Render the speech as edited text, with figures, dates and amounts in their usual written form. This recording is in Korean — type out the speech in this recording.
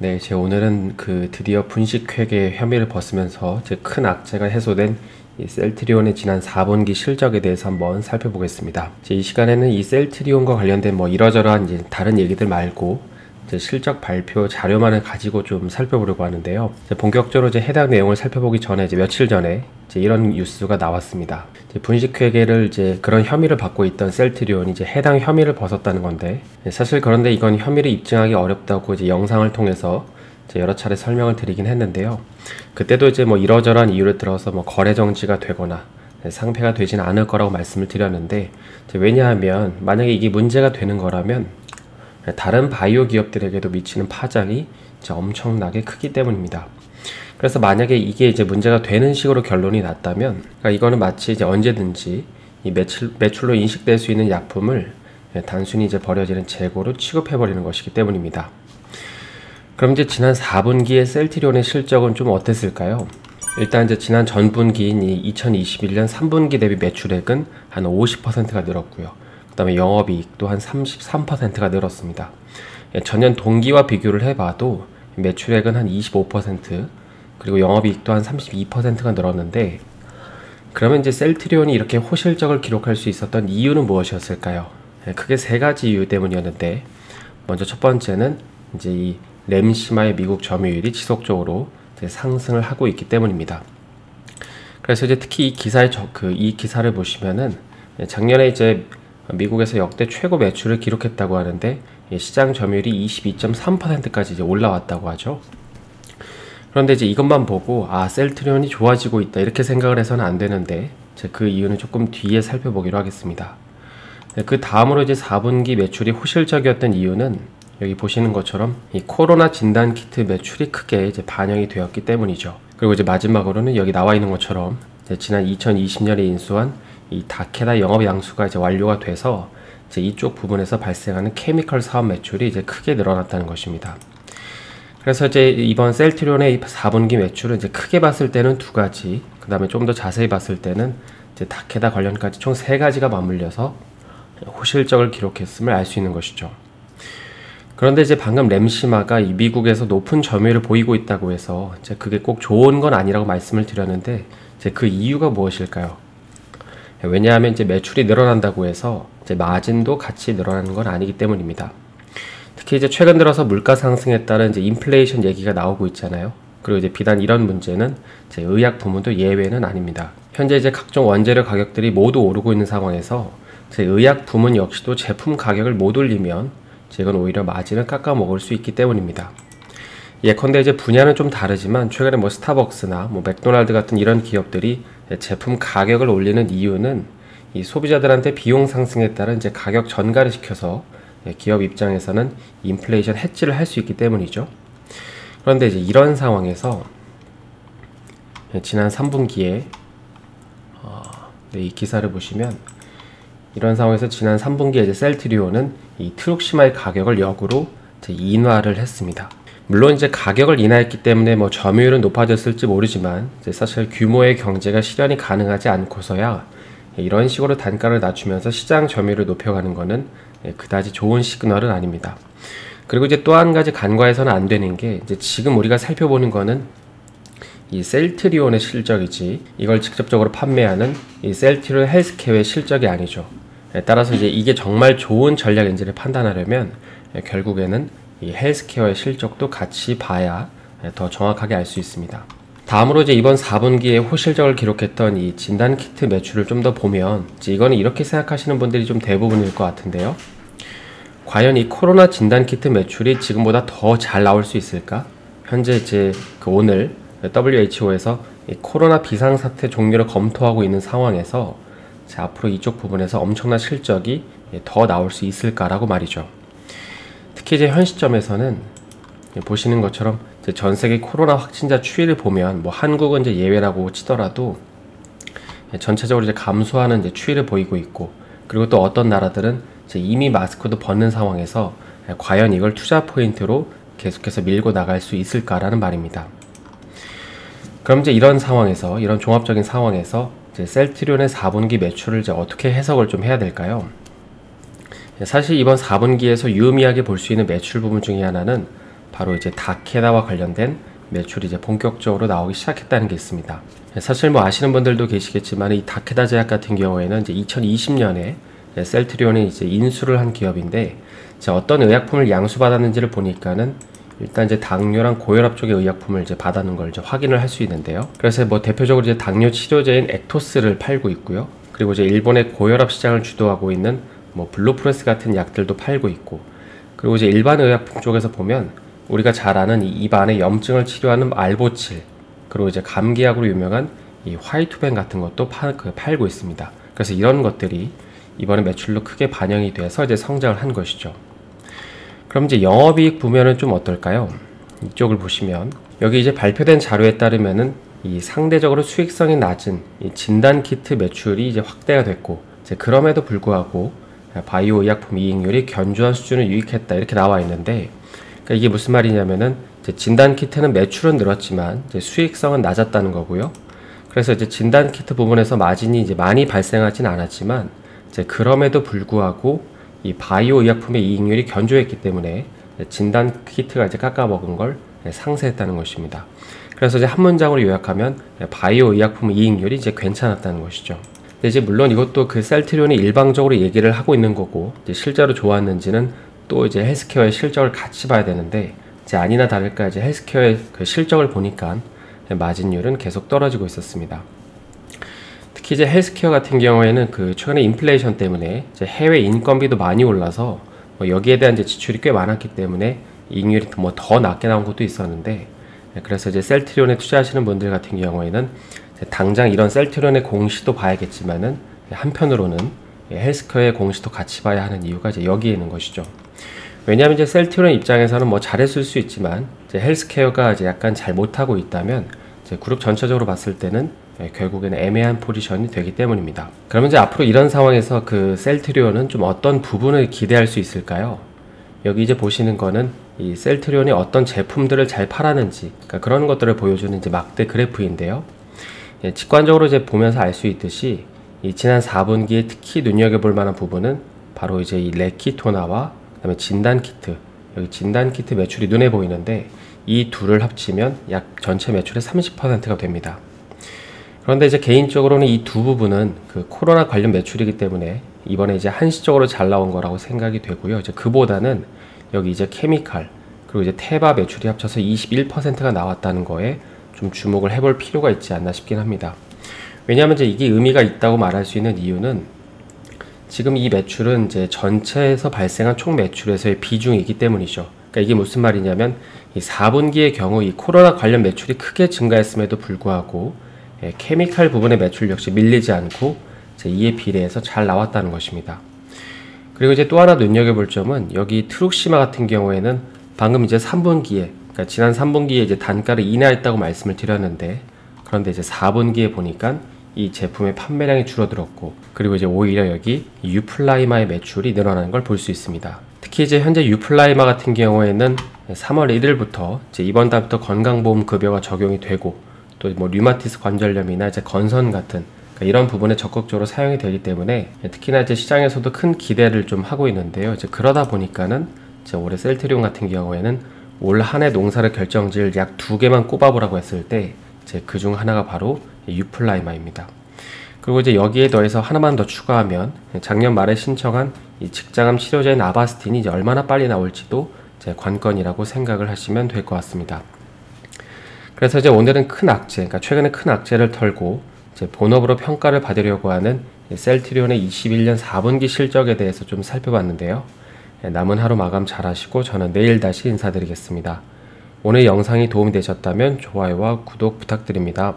네, 제 오늘은 드디어 분식회계 혐의를 벗으면서 제 큰 악재가 해소된 이 셀트리온의 지난 4분기 실적에 대해서 한번 살펴보겠습니다. 이 시간에는 이 셀트리온과 관련된 이러저러한 이제 다른 얘기들 말고 이제 실적 발표 자료만을 가지고 좀 살펴보려고 하는데요. 본격적으로 이제 해당 내용을 살펴보기 전에 이제 며칠 전에 이제 이런 뉴스가 나왔습니다. 분식회계를 이제 그런 혐의를 받고 있던 셀트리온이 이제 해당 혐의를 벗었다는 건데, 사실 그런데 이건 혐의를 입증하기 어렵다고 이제 영상을 통해서 이제 여러 차례 설명을 드리긴 했는데요. 그때도 이제 이러저러한 이유를 들어서 거래 정지가 되거나 상폐가 되지는 않을 거라고 말씀을 드렸는데, 왜냐하면 만약에 이게 문제가 되는 거라면 다른 바이오 기업들에게도 미치는 파장이 이제 엄청나게 크기 때문입니다. 그래서 만약에 이게 이제 문제가 되는 식으로 결론이 났다면, 그러니까 이거는 마치 이제 언제든지 이 매출로 인식될 수 있는 약품을 단순히 이제 버려지는 재고로 취급해버리는 것이기 때문입니다. 그럼 이제 지난 4분기의 셀트리온의 실적은 좀 어땠을까요? 일단 이제 지난 전분기인 이 2021년 3분기 대비 매출액은 한 50%가 늘었고요. 그 다음에 영업이익도 한 33%가 늘었습니다. 전년 동기와 비교를 해봐도 매출액은 한 25%, 그리고 영업이익도 한 32%가 늘었는데, 그러면 이제 셀트리온이 이렇게 호실적을 기록할 수 있었던 이유는 무엇이었을까요? 크게 세 가지 이유 때문이었는데, 먼저 첫 번째는 이제 이 램시마의 미국 점유율이 지속적으로 이제 상승을 하고 있기 때문입니다. 그래서 이제 특히 이 기사를 보시면은 작년에 이제 미국에서 역대 최고 매출을 기록했다고 하는데, 시장 점유율이 22.3%까지 이제 올라왔다고 하죠. 그런데 이제 이것만 보고 셀트리온이 좋아지고 있다 이렇게 생각을 해서는 안 되는데, 그 이유는 조금 뒤에 살펴보기로 하겠습니다. 그 다음으로 이제 4분기 매출이 호실적이었던 이유는 여기 보시는 것처럼 이 코로나 진단 키트 매출이 크게 이제 반영이 되었기 때문이죠. 그리고 이제 마지막으로는 여기 나와 있는 것처럼 지난 2020년에 인수한 이 다케다 영업 양수가 이제 완료가 돼서 이제 이쪽 부분에서 발생하는 케미컬 사업 매출이 이제 크게 늘어났다는 것입니다. 그래서 이제 이번 셀트리온의 4분기 매출은 이제 크게 봤을 때는 두 가지, 그 다음에 좀 더 자세히 봤을 때는 이제 다케다 관련까지 총 세 가지가 맞물려서 호실적을 기록했음을 알 수 있는 것이죠. 그런데 이제 방금 램시마가 이 미국에서 높은 점유율을 보이고 있다고 해서 이제 그게 꼭 좋은 건 아니라고 말씀을 드렸는데, 이제 그 이유가 무엇일까요? 왜냐하면 이제 매출이 늘어난다고 해서 이제 마진도 같이 늘어나는 건 아니기 때문입니다. 특히 이제 최근 들어서 물가 상승에 따른 이제 인플레이션 얘기가 나오고 있잖아요. 그리고 이제 비단 이런 문제는 이제 의약 부문도 예외는 아닙니다. 현재 이제 각종 원재료 가격들이 모두 오르고 있는 상황에서 이제 의약 부문 역시도 제품 가격을 못 올리면 이건 오히려 마진을 깎아 먹을 수 있기 때문입니다. 예컨대 이제 분야는 좀 다르지만 최근에 스타벅스나 맥도날드 같은 이런 기업들이 제품 가격을 올리는 이유는 이 소비자들한테 비용 상승에 따른 이제 가격 전가를 시켜서 기업 입장에서는 인플레이션 해지를 할 수 있기 때문이죠. 그런데 이제 이런 상황에서 지난 3분기에 이 기사를 보시면, 이런 상황에서 지난 3분기에 이제 셀트리온은 이 트룩시마의 가격을 역으로 이제 인하를 했습니다. 물론 이제 가격을 인하했기 때문에 점유율은 높아졌을지 모르지만, 이제 사실 규모의 경제가 실현이 가능하지 않고서야 이런 식으로 단가를 낮추면서 시장 점유율을 높여가는 거는 그다지 좋은 시그널은 아닙니다. 그리고 이제 또 한 가지 간과해서는 안 되는 게, 이제 지금 우리가 살펴보는 거는 이 셀트리온의 실적이지, 이걸 직접적으로 판매하는 이 셀트리온 헬스케어의 실적이 아니죠. 따라서 이제 이게 정말 좋은 전략인지를 판단하려면 결국에는 이 헬스케어의 실적도 같이 봐야 더 정확하게 알 수 있습니다. 다음으로 이제 이번 4분기에 호실적을 기록했던 이 진단 키트 매출을 좀 더 보면, 이제 이거는 이렇게 생각하시는 분들이 좀 대부분일 것 같은데요. 과연 이 코로나 진단 키트 매출이 지금보다 더 잘 나올 수 있을까? 현재 이제 오늘 WHO에서 이 코로나 비상사태 종료를 검토하고 있는 상황에서 앞으로 이쪽 부분에서 엄청난 실적이 더 나올 수 있을까라고 말이죠. 특히 이제 현 시점에서는 보시는 것처럼 이제 전 세계 코로나 확진자 추이를 보면 한국은 이제 예외라고 치더라도 전체적으로 이제 감소하는 이제 추이를 보이고 있고, 그리고 또 어떤 나라들은 이제 이미 마스크도 벗는 상황에서 과연 이걸 투자 포인트로 계속해서 밀고 나갈 수 있을까라는 말입니다. 그럼 이제 이런 상황에서, 이런 종합적인 상황에서 이제 셀트리온의 4분기 매출을 이제 어떻게 해석을 좀 해야 될까요? 사실 이번 4분기에서 유의미하게 볼 수 있는 매출 부분 중에 하나는 바로 이제 다케다와 관련된 매출이 이제 본격적으로 나오기 시작했다는 게 있습니다. 사실 뭐 아시는 분들도 계시겠지만 이 다케다 제약 같은 경우에는 이제 2020년에 셀트리온이 이제 인수를 한 기업인데, 어떤 의약품을 양수받았는지를 보니까는 일단 이제 당뇨랑 고혈압 쪽의 의약품을 이제 받았는 걸 이제 확인을 할 수 있는데요. 그래서 뭐 대표적으로 이제 당뇨 치료제인 액토스를 팔고 있고요. 그리고 이제 일본의 고혈압 시장을 주도하고 있는 뭐 블루프레스 같은 약들도 팔고 있고, 그리고 이제 일반 의약품 쪽에서 보면 우리가 잘 아는 이 입안의 염증을 치료하는 알보칠, 그리고 이제 감기약으로 유명한 이 화이트벤 같은 것도 팔고 있습니다. 그래서 이런 것들이 이번에 매출로 크게 반영이 돼서 이제 성장을 한 것이죠. 그럼 이제 영업이익 부면은 좀 어떨까요? 이쪽을 보시면 여기 이제 발표된 자료에 따르면은 이 상대적으로 수익성이 낮은 이 진단키트 매출이 이제 확대가 됐고, 이제 그럼에도 불구하고 바이오 의약품 이익률이 견조한 수준을 유익했다, 이렇게 나와 있는데, 그러니까 이게 무슨 말이냐면은 이제 진단키트는 매출은 늘었지만 이제 수익성은 낮았다는 거고요. 그래서 이제 진단키트 부분에서 마진이 이제 많이 발생하진 않았지만, 이제 그럼에도 불구하고 이 바이오 의약품의 이익률이 견조했기 때문에 진단키트가 이제 깎아먹은 걸 상쇄했다는 것입니다. 그래서 이제 한 문장으로 요약하면 바이오 의약품 이익률이 이제 괜찮았다는 것이죠. 근데 이제 물론 이것도 그 셀트리온이 일방적으로 얘기를 하고 있는 거고, 이제 실제로 좋았는지는 또 이제 헬스케어의 실적을 같이 봐야 되는데, 이제 아니나 다를까 이제 헬스케어의 그 실적을 보니까 마진율은 계속 떨어지고 있었습니다. 특히 이제 헬스케어 같은 경우에는 그 최근에 인플레이션 때문에 이제 해외 인건비도 많이 올라서 뭐 여기에 대한 이제 지출이 꽤 많았기 때문에 이익률이 뭐 더 낮게 나온 것도 있었는데, 그래서 이제 셀트리온에 투자하시는 분들 같은 경우에는 당장 이런 셀트리온의 공시도 봐야겠지만은 한편으로는 헬스케어의 공시도 같이 봐야 하는 이유가 이제 여기에 있는 것이죠. 왜냐하면 이제 셀트리온 입장에서는 뭐 잘했을 수 있지만 이제 헬스케어가 이제 약간 잘 못하고 있다면 이제 그룹 전체적으로 봤을 때는 결국에는 애매한 포지션이 되기 때문입니다. 그러면 이제 앞으로 이런 상황에서 그 셀트리온은 좀 어떤 부분을 기대할 수 있을까요? 여기 이제 보시는 거는 이 셀트리온이 어떤 제품들을 잘 팔았는지, 그러니까 그런 것들을 보여주는 이제 막대 그래프인데요. 직관적으로 이제 보면서 알 수 있듯이 이 지난 4분기에 특히 눈여겨볼 만한 부분은 바로 이제 이 레키토나와 그다음에 진단키트, 여기 진단키트 매출이 눈에 보이는데 이 둘을 합치면 약 전체 매출의 30%가 됩니다. 그런데 이제 개인적으로는 이 두 부분은 그 코로나 관련 매출이기 때문에 이번에 이제 한시적으로 잘 나온 거라고 생각이 되고요. 이제 그보다는 여기 이제 케미칼, 그리고 이제 테바 매출이 합쳐서 21%가 나왔다는 거에 좀 주목을 해볼 필요가 있지 않나 싶긴 합니다. 왜냐하면 이제 이게 의미가 있다고 말할 수 있는 이유는 지금 이 매출은 이제 전체에서 발생한 총 매출에서의 비중이기 때문이죠. 그러니까 이게 무슨 말이냐면 이 4분기의 경우 이 코로나 관련 매출이 크게 증가했음에도 불구하고 케미칼 부분의 매출 역시 밀리지 않고 이에 비례해서 잘 나왔다는 것입니다. 그리고 이제 또 하나 눈여겨볼 점은 여기 트룩시마 같은 경우에는 방금 이제 3분기에, 그러니까 지난 3분기에 이제 단가를 인하했다고 말씀을 드렸는데, 그런데 이제 4분기에 보니까 이 제품의 판매량이 줄어들었고, 그리고 이제 오히려 여기 유플라이마의 매출이 늘어나는 걸 볼 수 있습니다. 특히 이제 현재 유플라이마 같은 경우에는 3월 1일부터 이제 이번 달부터 건강보험 급여가 적용이 되고, 또 뭐 류마티스 관절염이나 이제 건선 같은 그러니까 이런 부분에 적극적으로 사용이 되기 때문에 특히나 이제 시장에서도 큰 기대를 좀 하고 있는데요. 이제 그러다 보니까는 이제 올해 셀트리온 같은 경우에는 올 한 해 농사를 결정지을 약 2개만 꼽아보라고 했을 때 이제 그중 하나가 바로 유플라이마입니다. 그리고 이제 여기에 더해서 하나만 더 추가하면 작년 말에 신청한 이 직장암 치료제인 아바스틴이 이제 얼마나 빨리 나올지도 이제 관건이라고 생각을 하시면 될 것 같습니다. 그래서 이제 오늘은 큰 악재, 그러니까 최근에 큰 악재를 털고 이제 본업으로 평가를 받으려고 하는 셀트리온의 21년 4분기 실적에 대해서 좀 살펴봤는데요. 남은 하루 마감 잘 하시고 저는 내일 다시 인사드리겠습니다. 오늘 영상이 도움이 되셨다면 좋아요와 구독 부탁드립니다.